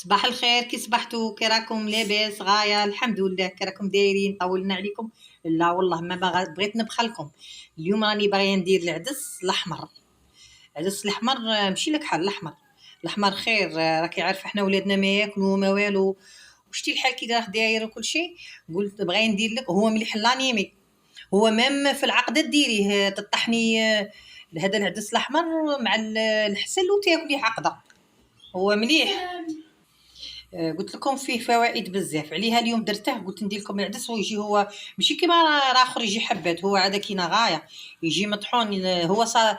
صباح الخير، كي صبحتوا؟ كي راكم؟ لاباس؟ غايه الحمد لله. كي راكم دايرين؟ طولنا عليكم. لا والله ما بغيت نبخلكم. اليوم راني باغيه ندير العدس الاحمر. العدس الاحمر ماشي لك حل الاحمر. الاحمر خير، راكي عارفه احنا ولادنا ما ياكلوا ما والو. وشتي الحال كي راه داير وكل شيء. قلت بغي ندير لك، هو مليح لانيمي. هو مام في العقده ديريه تطحني هذا العدس الاحمر مع الحسل وتاكليه عقده. هو مليح. قلت لكم فيه فوائد بزاف عليها. اليوم درته قلت ندير لكم العدس ويجي هو ماشي كيما راه اخر يجي حبات. هو عاد كينا غايه يجي مطحون. هو صا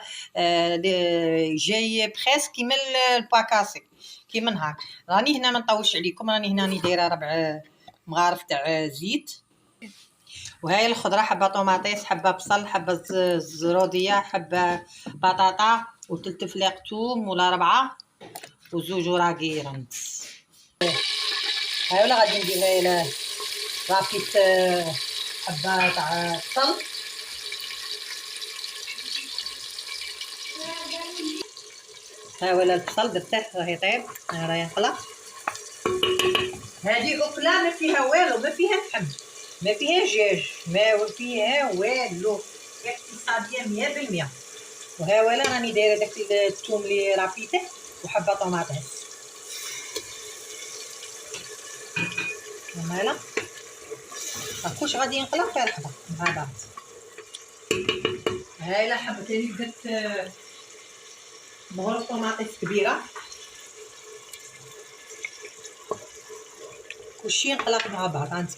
جاي بريس كيما الباكاسي كيما نهار. راني هنا ما نطولش عليكم، راني هنا نديره 4 مغارف تاع زيت. وهاي الخضره، حبه طوماطيس، حبه بصل، حبه زروديه، حبه بطاطا، وثلث فلاق ثوم ولا 4 وزوج وراقي رمز. هاي ولا غادي ندير هاي رافيت حبه تاع بصل. ها ولا البصل درته راهي طيب، راهي نقلق. هذه اكله ما فيها والو، ما فيها لحم، ما فيها دجاج، ما فيها والو، اقتصاديه 100%. وها ولا راني دايره داك الثوم اللي رافيته وحبه طوماطيس. هالا كلش غادي ينقلق في لحظه مع بعض. هاي لا حبه ثاني درت مغرف طوماطيس كبيره. كلشي ينقلق مع بعض. عندك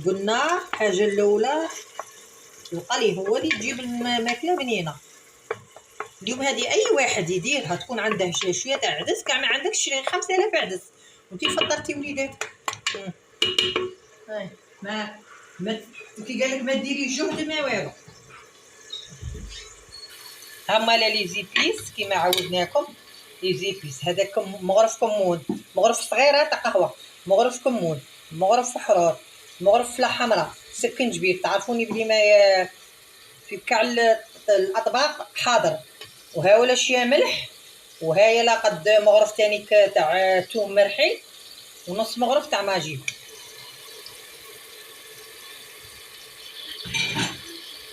قلنا الحاجه الاولى القلي هو اللي تجيب الماكله بنينه. اليوم هذه اي واحد يديرها تكون عنده شويه تاع عدس، كاع ما عندكش 5000 عدس وانتي فطرتي وليدات. هاي ما كي قالك ما ديري جهد ما والو. هما لي زيبيس كيما عودناكم. لي زيبيس هذاك مغرف كمون، مغرف صغيره تاع قهوه، مغرف كمون، مغرف حرور، مغرف فلاحه حمراء، سكنجبير. تعرفوني بلي ما في كاع الاطباق حاضر. وهاولا شويه ملح. وهاي لا قد مغرف تاني تاع توم مرحي ونص مغرف تاع ماجي.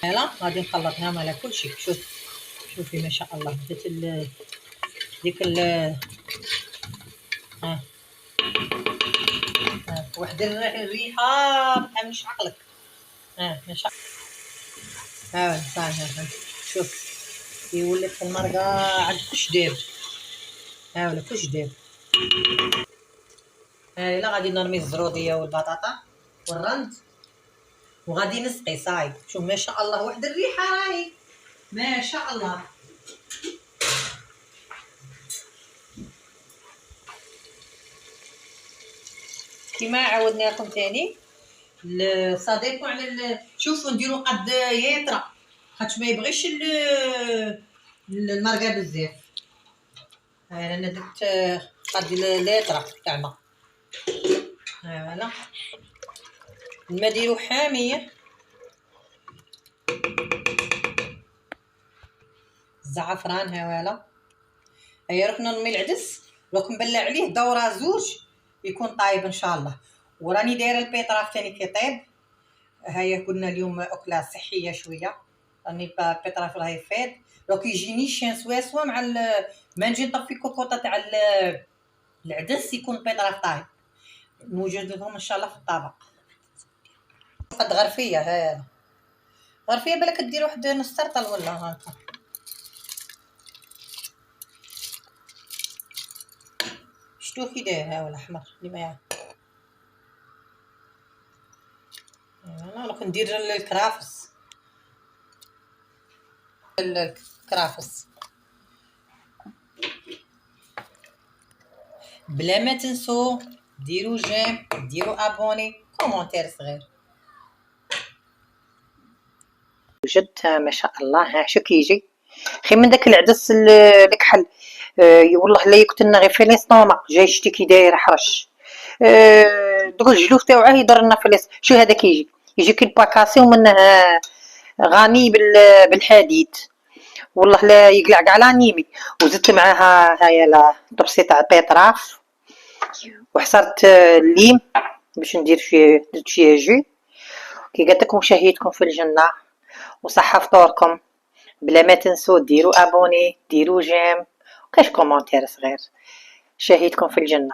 هلا غادي نخلطها مع كلشي. شوفي ما شاء الله بدات ديك ها واحد الريحه بحال مش عقلك. ما شاء الله. صافي شوف يولي في المرقه عاد كلش داير. ولا كلش داير. لا غادي نرمي الزروديه والبطاطا والرند وغادي نسقي. صاي شوف ما شاء الله واحد الريحه راهي ما شاء الله. كما عودناكم تاني صديقوا على شوفوا نديروا قد يطرى خاطش ما يبغيش المرقه بزاف. انا درت قد ليطرى تاع الماء. فوالا الماء ديرو حاميه. الزعفران هوالا. هيا رحنا نرمي العدس دوك نبلع عليه دوره زوج يكون طايب ان شاء الله. وراني دايره البيطراف تاني كيطيب. هيا قلنا اليوم اكله صحيه شويه. راني البيطراف راهي فاد دوك يجيني شين سواسوا مع ما نجي نطفي كوكوطه تاع العدس يكون البيطراف طايب. نوجد لهم ان شاء الله في الطبق. قد غرفيه. هذا غرفيه بالك دير واحد نص طرطل ولا هكا. شتو كي داير ها الاحمر اللي ما يعرف. انا راح ندير الكرافس. بلا ما تنسوا ديروا جيم، ديروا ابوني، كومونتير صغير. وجد ما شاء الله. ها شو كيجي خي من داك العدس الكحل. والله لا يقتلنا غير فيليس طومه جاي شتي كي داير حرش. دوك الجلوف تاوعه يضر لنا فيليس. شو هذا كيجي كي الباكاسي ومنه غني بالحديد. والله لا يقلع كاع لانيمي. وزدت معاها هاي لا طبسي تاع بيطراف وحصرت الليم باش ندير فيه، درت فيه جو. كي قالت لكم مشاهيتكم في الجنه، وصحه فطوركم. بلا ما تنسوا ديروا ابوني، ديروا جيم، وكاش كومونتير صغير. شاهدكم في الجنه.